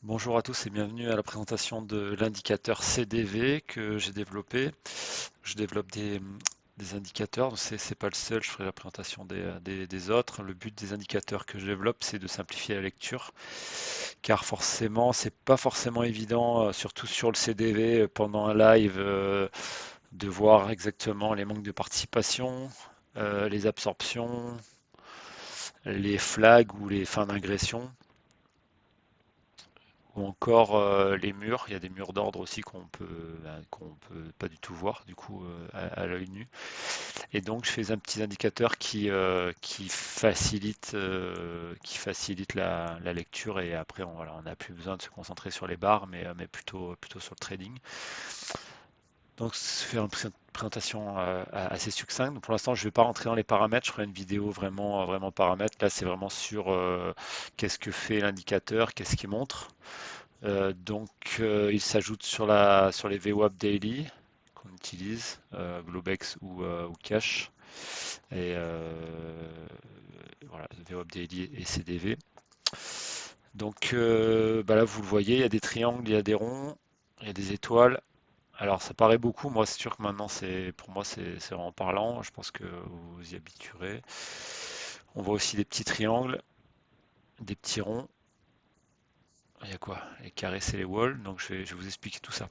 Bonjour à tous et bienvenue à la présentation de l'indicateur CDV que j'ai développé. Je développe des indicateurs, c'est pas le seul, je ferai la présentation des autres. Le but des indicateurs que je développe, c'est de simplifier la lecture, car forcément, c'est pas forcément évident, surtout sur le CDV, pendant un live, de voir exactement les manques de participation, les absorptions, les flags ou les fins d'ingression. Ou encore les murs, il y a des murs d'ordre aussi qu'on peut pas du tout voir du coup à l'œil nu. Et donc je fais un petit indicateur qui facilite la lecture et après voilà, on n'a plus besoin de se concentrer sur les barres mais plutôt sur le trading. Donc c'est faire une présentation assez succincte. Donc, pour l'instant je ne vais pas rentrer dans les paramètres, je ferai une vidéo vraiment paramètres. Là c'est vraiment sur qu'est-ce que fait l'indicateur, qu'est-ce qu'il montre. Il s'ajoute sur les VWAP Daily qu'on utilise, Globex ou Cache. Et voilà, VWAP Daily et CDV. Là, vous le voyez, il y a des triangles, il y a des ronds, il y a des étoiles. Alors, ça paraît beaucoup. Moi, c'est sûr que maintenant, pour moi, c'est vraiment parlant. Je pense que vous vous y habituerez. On voit aussi des petits triangles, des petits ronds. Il y a quoi? Les carrés, c'est les walls. Donc, je vais vous expliquer tout ça.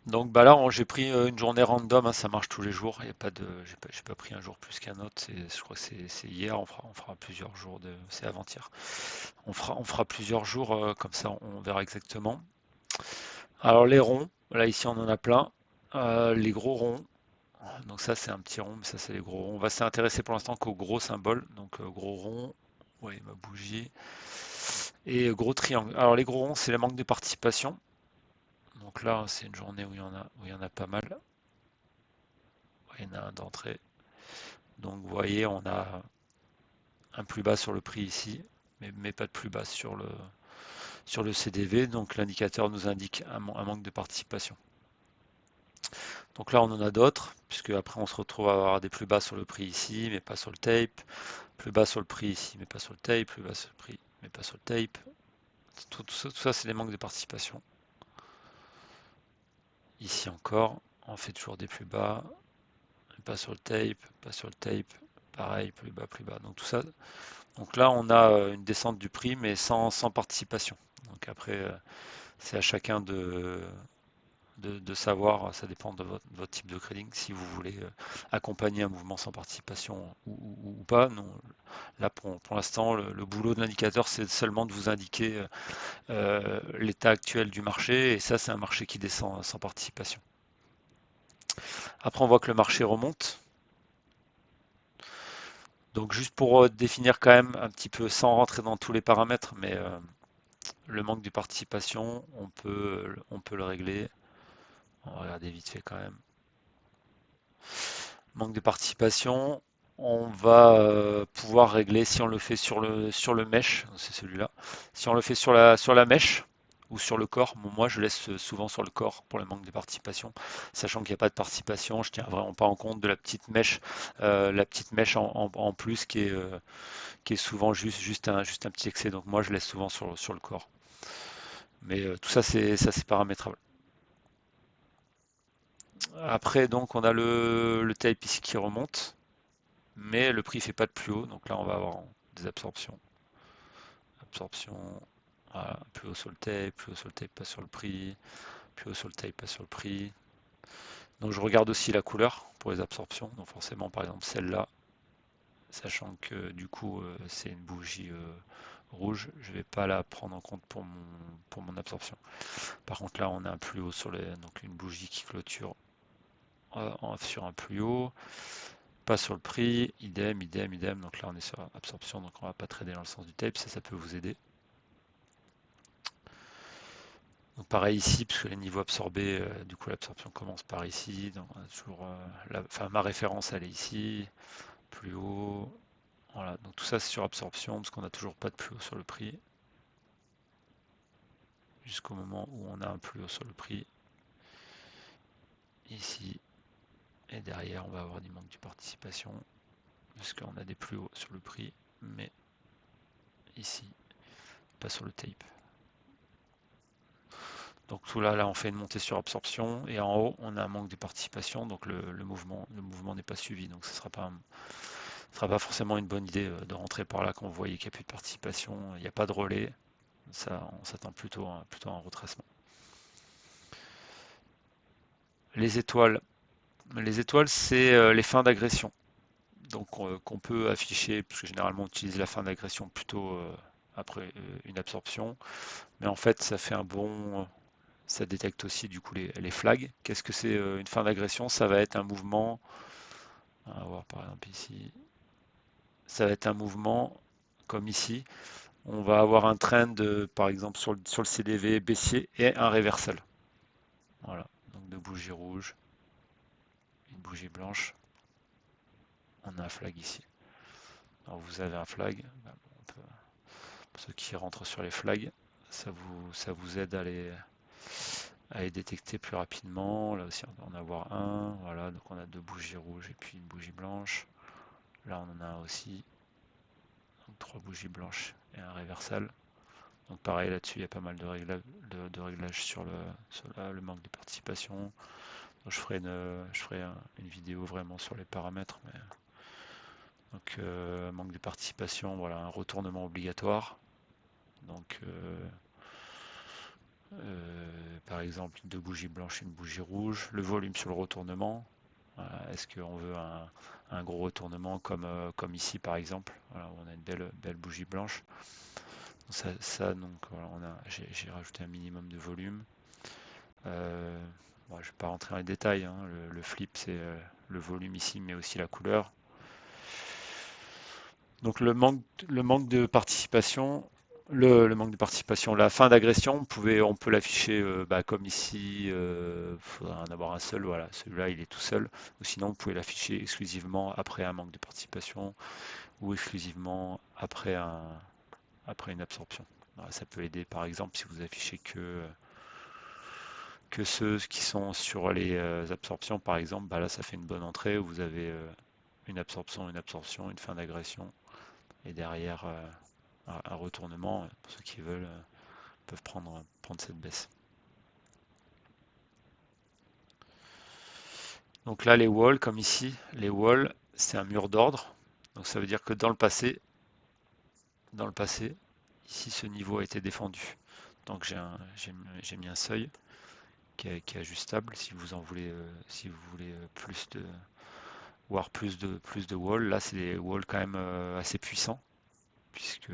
Donc bah là, j'ai pris une journée random, hein, ça marche tous les jours. Il y a pas de, j'ai pas pris un jour plus qu'un autre. Je crois que c'est hier. On fera plusieurs jours c'est avant-hier. On fera plusieurs jours comme ça, on verra exactement. Alors les ronds, là ici on en a plein. Les gros ronds. Donc ça c'est un petit rond, mais ça c'est les gros ronds. On va s'intéresser pour l'instant qu'aux gros symboles. Donc gros rond. Oui, ma bougie. Et gros triangle. Alors les gros ronds, c'est le manque de participation. Donc là, c'est une journée où il y en a pas mal. Il y en a un d'entrée. Donc vous voyez, on a un plus bas sur le prix ici, mais pas de plus bas sur le CDV. Donc l'indicateur nous indique un manque de participation. Donc là, on en a d'autres, puisque après on se retrouve à avoir des plus bas sur le prix ici, mais pas sur le tape. Plus bas sur le prix ici, mais pas sur le tape. Plus bas sur le prix, mais pas sur le tape. Tout ça c'est des manques de participation. Ici encore, on fait toujours des plus bas, pas sur le tape, pas sur le tape. Pareil, plus bas, plus bas. Donc tout ça, donc là, on a une descente du prix, mais sans participation. Donc après, c'est à chacun de savoir, ça dépend de votre type de trading, si vous voulez accompagner un mouvement sans participation ou pas. Non, là, pour l'instant, le boulot de l'indicateur, c'est seulement de vous indiquer l'état actuel du marché, et ça, c'est un marché qui descend sans participation. Après, on voit que le marché remonte. Donc juste pour définir quand même un petit peu, sans rentrer dans tous les paramètres, mais le manque de participation, on peut le régler. On va regarder vite fait quand même. Manque de participation, on va pouvoir régler si on le fait sur le mesh, c'est celui-là. Si on le fait sur la mèche ou sur le corps, bon, moi je laisse souvent sur le corps pour le manque de participation, sachant qu'il n'y a pas de participation, je tiens vraiment pas en compte de la petite mèche en plus qui est souvent juste un petit excès. Donc moi je laisse souvent sur le corps. Mais tout ça c'est paramétrable. Après, donc, on a le tape ici qui remonte, mais le prix fait pas de plus haut. Donc là, on va avoir des absorptions. Absorption, voilà, plus haut sur le tape, plus haut sur le tape, pas sur le prix, plus haut sur le tape, pas sur le prix. Donc je regarde aussi la couleur pour les absorptions. Donc forcément, par exemple, celle-là, sachant que du coup, c'est une bougie rouge, je vais pas la prendre en compte pour mon absorption. Par contre, là, on a un plus haut donc une bougie qui clôture sur un plus haut. Pas sur le prix, idem. Donc là, on est sur absorption, donc on va pas trader dans le sens du tape, ça peut vous aider. Donc pareil ici, puisque les niveaux absorbés, du coup l'absorption commence par ici. Donc on a toujours, enfin ma référence elle est ici, plus haut. Voilà, donc tout ça c'est sur absorption, parce qu'on n'a toujours pas de plus haut sur le prix. Jusqu'au moment où on a un plus haut sur le prix. Ici. Et derrière, on va avoir du manque de participation, puisqu'on a des plus hauts sur le prix, mais ici, pas sur le tape. Donc tout là, on fait une montée sur absorption et en haut, on a un manque de participation, donc le mouvement n'est pas suivi. Donc ce sera pas forcément une bonne idée de rentrer par là quand vous voyez qu'il n'y a plus de participation, il n'y a pas de relais. Ça, on s'attend plutôt à un retracement. Les étoiles. Les étoiles, c'est les fins d'agression. Donc qu'on peut afficher, parce que généralement on utilise la fin d'agression plutôt après une absorption. Mais en fait, ça fait un bon. Ça détecte aussi du coup les flags. Qu'est-ce que c'est une fin d'agression? Ça va être un mouvement. On va voir par exemple ici. Ça va être un mouvement comme ici. On va avoir un trend, par exemple, sur le CDV baissier et un réversal. Voilà. Donc deux bougies rouges, une bougie blanche. On a un flag ici. Alors vous avez un flag. Bah, pour ceux qui rentrent sur les flags, ça vous aide à les détecter plus rapidement. Là aussi, on va en avoir un. Voilà, donc on a deux bougies rouges et puis une bougie blanche. Là, on en a un aussi. Donc trois bougies blanches et un réversal. Donc pareil, là-dessus, il y a pas mal de réglages sur le manque de participation. Donc, je ferai une vidéo vraiment sur les paramètres. Donc manque de participation, voilà, un retournement obligatoire. Donc par exemple, deux bougies blanches et une bougie rouge. Le volume sur le retournement. Voilà, est-ce qu'on veut un gros retournement comme ici par exemple? Voilà, on a une belle bougie blanche. Donc voilà, j'ai rajouté un minimum de volume. Bon, je ne vais pas rentrer dans les détails, hein. Le flip, c'est le volume ici, mais aussi la couleur. Donc le manque de participation, le manque de participation, la fin d'agression, on peut l'afficher comme ici, il faudra en avoir un seul, voilà, celui-là il est tout seul, ou sinon vous pouvez l'afficher exclusivement après un manque de participation ou exclusivement après une absorption. Voilà, ça peut aider par exemple si vous affichez que ceux qui sont sur les absorptions par exemple, bah là ça fait une bonne entrée où vous avez une absorption, une fin d'agression et derrière un retournement, pour ceux qui veulent, peuvent prendre cette baisse. Donc là, les walls, comme ici, les walls, c'est un mur d'ordre. Donc ça veut dire que dans le passé, ici, ce niveau a été défendu. Donc j'ai mis un seuil qui est ajustable si vous voulez voir plus de walls. Là, c'est des walls quand même assez puissants, puisque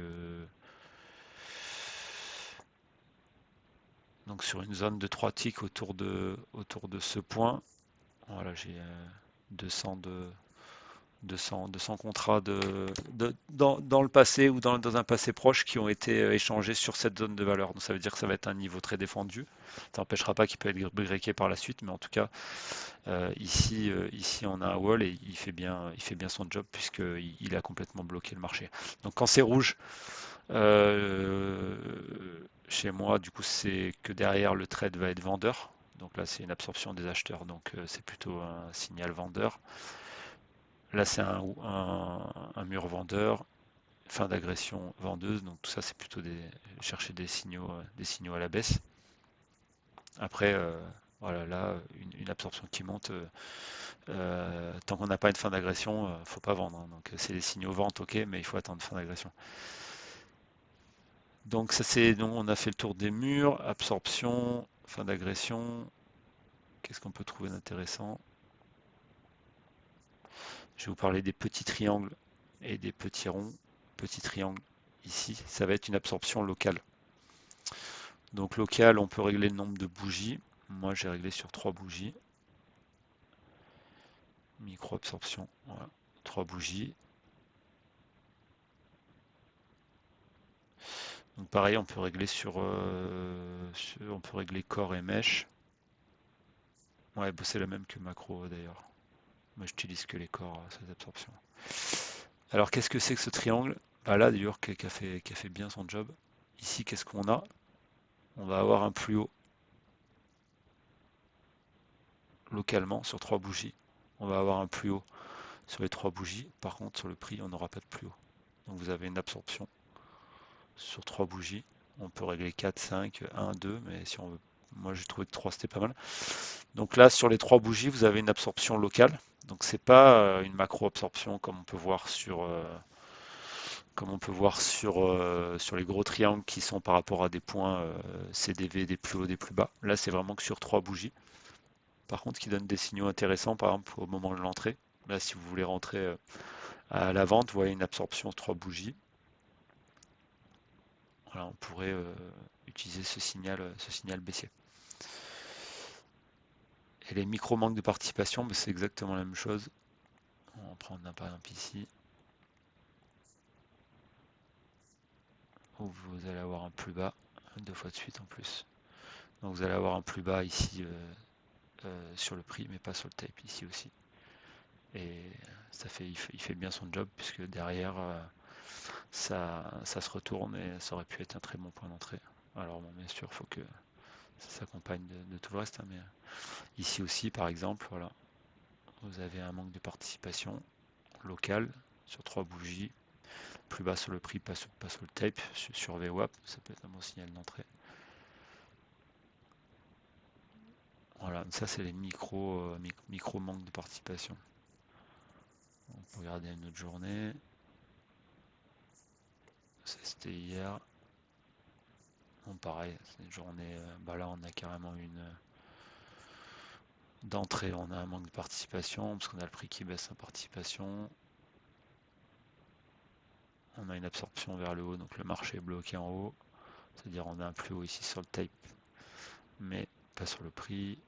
donc sur une zone de 3 ticks autour de ce point, voilà, j'ai 200 200 contrats dans le passé ou dans un passé proche qui ont été échangés sur cette zone de valeur. Donc ça veut dire que ça va être un niveau très défendu. Ça n'empêchera pas qu'il peut être breaké par la suite, mais en tout cas, ici on a un wall et il fait bien son job puisqu'il a complètement bloqué le marché. Donc quand c'est rouge, euh, chez moi, du coup, c'est que derrière le trade va être vendeur. Donc là, c'est une absorption des acheteurs, donc c'est plutôt un signal vendeur. Là, c'est un mur vendeur, fin d'agression vendeuse. Donc tout ça, c'est plutôt chercher des signaux à la baisse. Après, voilà, là, une absorption qui monte, tant qu'on n'a pas une fin d'agression, faut pas vendre, hein. Donc c'est des signaux vente, ok, mais il faut attendre fin d'agression. Donc donc on a fait le tour des murs, absorption, fin d'agression. Qu'est-ce qu'on peut trouver d'intéressant? Je vais vous parler des petits triangles et des petits ronds. Petit triangle ici, ça va être une absorption locale. Donc local, on peut régler le nombre de bougies. Moi, j'ai réglé sur 3 bougies. Micro-absorption, voilà. 3 bougies. Donc pareil, on peut régler corps et mèche. Ouais, bah, c'est la même que macro d'ailleurs. Moi, j'utilise que les corps, ces absorptions. Alors, qu'est-ce que c'est que ce triangle? Bah là, d'ailleurs, qui a fait bien son job. Ici, qu'est-ce qu'on a? On va avoir un plus haut localement sur 3 bougies. On va avoir un plus haut sur les 3 bougies. Par contre, sur le prix, on n'aura pas de plus haut. Donc, vous avez une absorption sur 3 bougies. On peut régler 4, 5, 1, 2, mais si on veut moi j'ai trouvé que 3 c'était pas mal. Donc là, sur les 3 bougies, vous avez une absorption locale. Donc c'est pas une macro-absorption comme on peut voir sur les gros triangles qui sont par rapport à des points CDV des plus hauts, des plus bas. Là, c'est vraiment que sur 3 bougies. Par contre, qui donne des signaux intéressants, par exemple au moment de l'entrée. Là, si vous voulez rentrer à la vente, vous voyez une absorption de 3 bougies. Voilà, on pourrait utiliser ce signal baissier. Et les micro-manques de participation, ben, c'est exactement la même chose. On va prendre un par exemple ici, où vous allez avoir un plus bas, 2 fois de suite en plus. Donc vous allez avoir un plus bas ici sur le prix, mais pas sur le tape ici aussi. Et il fait bien son job, puisque derrière, ça se retourne et ça aurait pu être un très bon point d'entrée. Alors bon, bien sûr, il faut que ça s'accompagne de tout le reste, hein, mais ici aussi, par exemple, voilà, vous avez un manque de participation locale sur 3 bougies, plus bas sur le prix, pas sur le tape, sur VWAP, ça peut être un bon signal d'entrée. Voilà, ça c'est les micro manques de participation. On peut regarder une autre journée. Ça c'était hier. Bon, pareil, c'est une journée. Bah là, on a carrément une d'entrée. On a un manque de participation parce qu'on a le prix qui baisse en participation. On a une absorption vers le haut, donc le marché est bloqué en haut. C'est-à-dire on a un plus haut ici sur le tape, mais pas sur le prix.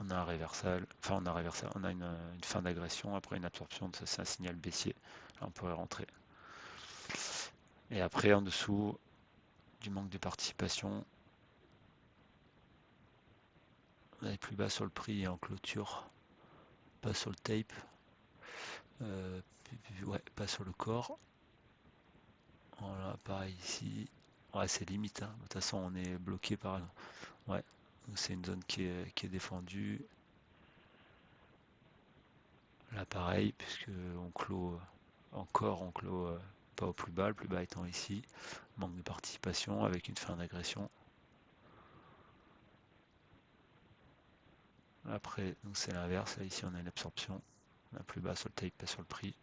On a un réversal, enfin on a un réversal, on a une fin d'agression, après une absorption, ça c'est un signal baissier. Là on pourrait rentrer. Et après en dessous du manque de participation, on est plus bas sur le prix et en clôture, pas sur le tape, euh, ouais, pas sur le corps. Voilà, pareil ici. Ouais, c'est limite, hein. De toute façon, on est bloqué par. Ouais, c'est une zone qui est défendue. Là, pareil, puisque on clôt encore, on clôt pas au plus bas, le plus bas étant ici. Manque de participation avec une fin d'agression. Après, donc c'est l'inverse. Là, ici, on a une absorption. On a plus bas sur le tape, pas sur le prix.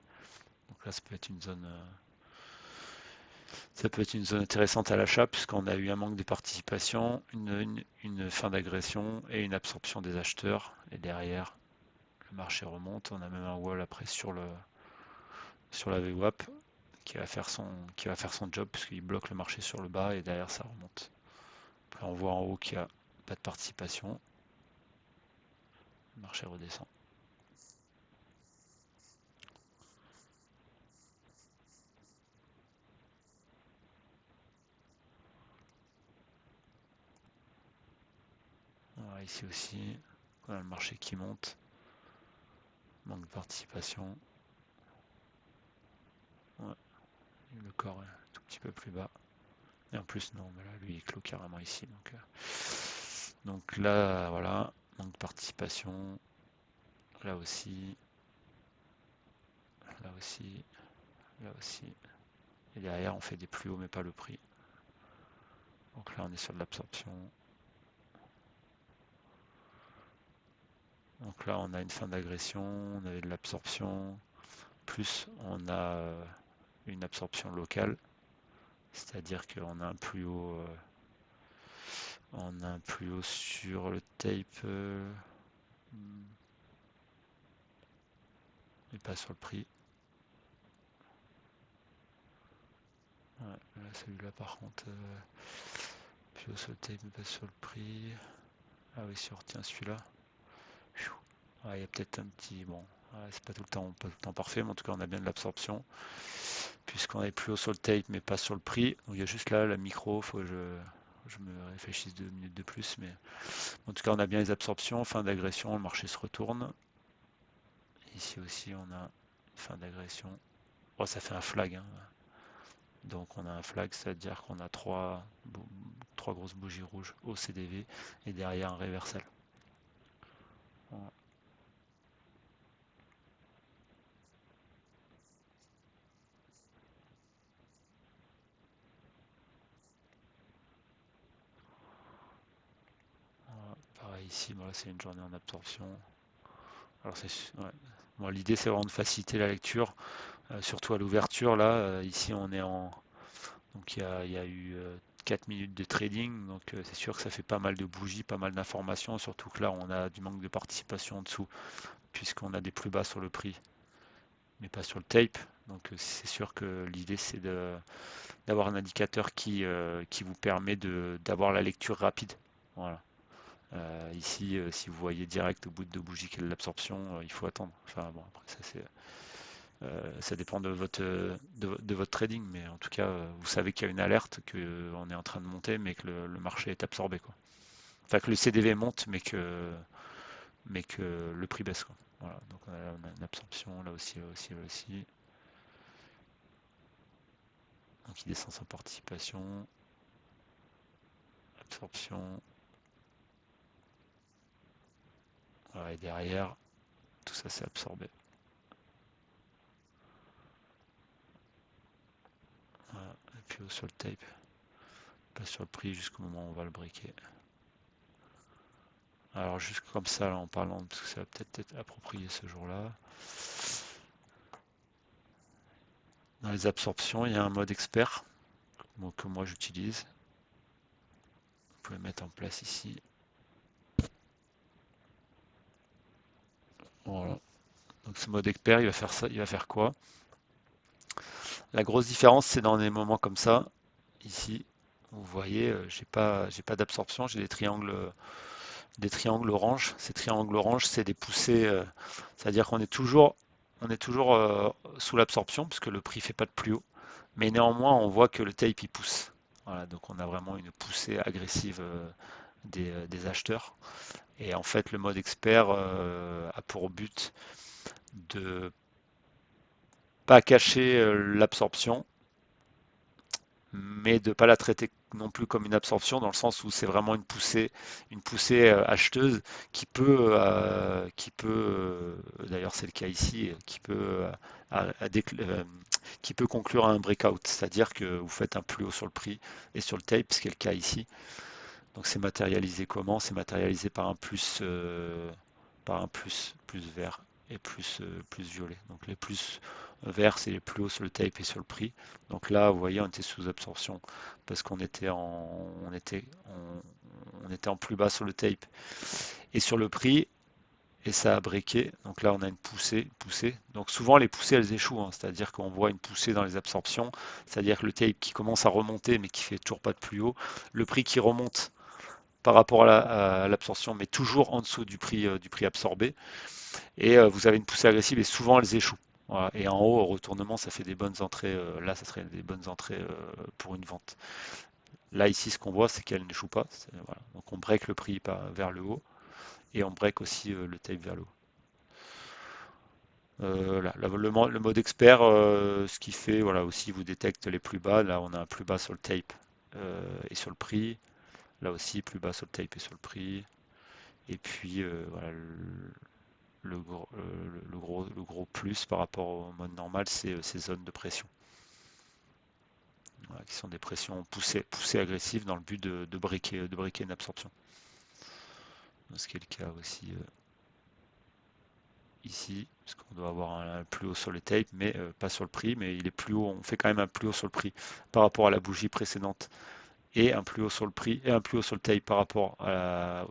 Donc là, ça peut être une zone. Ça peut être une zone intéressante à l'achat puisqu'on a eu un manque de participation, une fin d'agression et une absorption des acheteurs. Et derrière, le marché remonte. On a même un wall après sur la VWAP qui va faire son job puisqu'il bloque le marché sur le bas et derrière ça remonte. Après, on voit en haut qu'il n'y a pas de participation. Le marché redescend. Voilà, ici aussi, on a le marché qui monte. Manque de participation. Ouais, le corps est un tout petit peu plus bas. Et en plus, non, mais là, lui, il clôt carrément ici. Donc là, voilà, manque de participation. Là aussi, là aussi, là aussi. Et derrière, on fait des plus hauts, mais pas le prix. Donc là, on est sur de l'absorption. Donc là, on a une fin d'agression, on avait de l'absorption, plus on a une absorption locale, c'est-à-dire qu'on a un plus haut, on a un plus haut sur le tape, mais pas sur le prix. Ouais, là, celui-là, par contre, plus haut sur le tape, mais pas sur le prix. Ah oui, si on retient celui-là, ouais, il y a peut-être un petit, bon, ouais, c'est pas tout le temps parfait, mais en tout cas, on a bien de l'absorption. Puisqu'on est plus haut sur le tape mais pas sur le prix. Donc il y a juste là la micro, faut que je me réfléchisse 2 minutes de plus. Mais en tout cas, on a bien les absorptions, fin d'agression, le marché se retourne. Ici aussi, on a fin d'agression. Oh, ça fait un flag, hein. Donc on a un flag, c'est-à-dire qu'on a trois grosses bougies rouges au CDV et derrière un réversal. Voilà. ici, voilà, c'est une journée en absorption. Alors ouais. Bon, l'idée c'est vraiment de faciliter la lecture, surtout à l'ouverture. Là, ici on est en, donc il y a eu 4 minutes de trading, donc c'est sûr que ça fait pas mal de bougies, pas mal d'informations, surtout que là on a du manque de participation en dessous, puisqu'on a des plus bas sur le prix, mais pas sur le tape. Donc c'est sûr que l'idée c'est d'avoir un indicateur qui vous permet d'avoir la lecture rapide. Voilà. Ici, si vous voyez direct au bout de deux bougies quelle est l'absorption, il faut attendre. Enfin bon, après ça c'est ça dépend de votre trading, mais en tout cas, vous savez qu'il y a une alerte, qu'on est en train de monter, mais que le marché est absorbé, quoi. Enfin, que le CDV monte, mais que le prix baisse, quoi. Voilà, donc on a une absorption, là aussi, là aussi, là aussi. Donc il descend sans participation, absorption. Voilà, et derrière, tout ça c'est absorbé. Voilà, et puis sur le tape, pas sur le prix jusqu'au moment où on va le briquer. Alors juste comme ça, là, en parlant, parce que ça va peut-être être approprié ce jour-là. Dans les absorptions, il y a un mode expert que moi j'utilise. Vous pouvez mettre en place ici. Voilà. Donc ce mode expert, il va faire ça, il va faire quoi? La grosse différence, c'est dans des moments comme ça. Ici, vous voyez, j'ai pas d'absorption, j'ai des triangles orange. Ces triangles orange, c'est des poussées, c'est-à-dire on est toujours sous l'absorption puisque le prix fait pas de plus haut. Mais néanmoins, on voit que le tape il pousse. Voilà, donc on a vraiment une poussée agressive des acheteurs. Et en fait, le mode expert a pour but de pas cacher l'absorption, mais de pas la traiter non plus comme une absorption, dans le sens où c'est vraiment une poussée qui peut, d'ailleurs c'est le cas ici, qui peut conclure à un breakout, c'est-à-dire que vous faites un plus haut sur le prix et sur le tape, ce qui est le cas ici. Donc c'est matérialisé comment? C'est matérialisé par un plus vert et plus violet. Donc les plus verts, c'est les plus hauts sur le tape et sur le prix. Donc là, vous voyez, on était sous absorption parce on était en plus bas sur le tape et sur le prix. Et ça a breaké. Donc là, on a une poussée. Donc souvent, les poussées, elles échouent, hein. C'est-à-dire qu'on voit une poussée dans les absorptions. C'est-à-dire que le tape qui commence à remonter, mais qui fait toujours pas de plus haut. Le prix qui remonte par rapport à l'absorption, mais toujours en dessous du prix absorbé. Et vous avez une poussée agressive et souvent elles échouent. Voilà. Et en haut, au retournement, ça fait des bonnes entrées. Là, ça serait des bonnes entrées pour une vente. Là, ici, ce qu'on voit, c'est qu'elle n'échoue pas. Voilà. Donc on break le prix vers le haut et on break aussi le tape vers le haut. Là, le mode expert, ce qui fait, voilà, aussi vous détecte les plus bas. Là, on a un plus bas sur le tape et sur le prix. Là aussi, plus bas sur le tape et sur le prix. Et puis, voilà, le gros plus par rapport au mode normal, c'est ces zones de pression, voilà, qui sont des pressions poussées agressives dans le but de breaker une absorption. Ce qui est le cas aussi ici, parce qu'on doit avoir un plus haut sur le tape, mais pas sur le prix, mais il est plus haut, on fait quand même un plus haut sur le prix par rapport à la bougie précédente et un plus haut sur le prix et un plus haut sur le tail par rapport à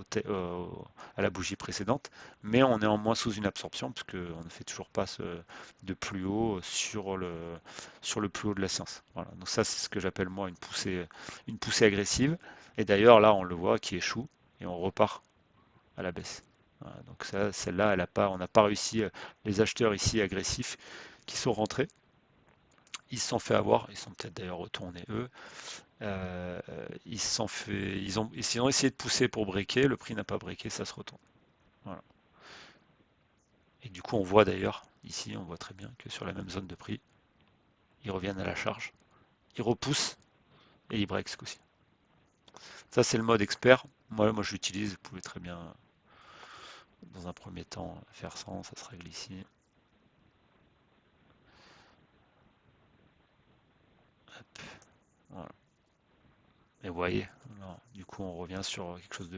la bougie précédente, mais on est en moins sous une absorption puisque on ne fait toujours pas de plus haut sur le plus haut de la séance. Voilà. Donc ça c'est ce que j'appelle moi une poussée agressive. Et d'ailleurs là on le voit qui échoue et on repart à la baisse. Voilà. Donc ça, celle-là, on n'a pas réussi. Les acheteurs ici agressifs qui sont rentrés, ils se sont fait avoir, ils sont peut-être d'ailleurs retournés eux. Euh, ils se sont fait, ils ont essayé de pousser pour breaker, le prix n'a pas breaké, ça se retourne. Voilà. Et du coup, on voit d'ailleurs, ici, on voit très bien que sur la même zone de prix, ils reviennent à la charge, ils repoussent et ils break ce coup-ci. Ça, c'est le mode expert. Moi je l'utilise, vous pouvez très bien, dans un premier temps, faire ça se règle ici. Hop, voilà. Et vous voyez, alors, du coup, on revient sur quelque chose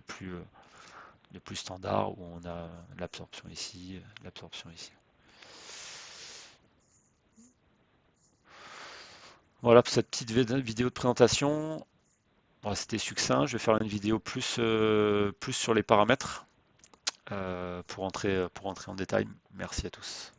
le plus standard où on a l'absorption ici, l'absorption ici. Voilà pour cette petite vidéo de présentation. Bon, c'était succinct. Je vais faire une vidéo plus sur les paramètres pour entrer en détail. Merci à tous.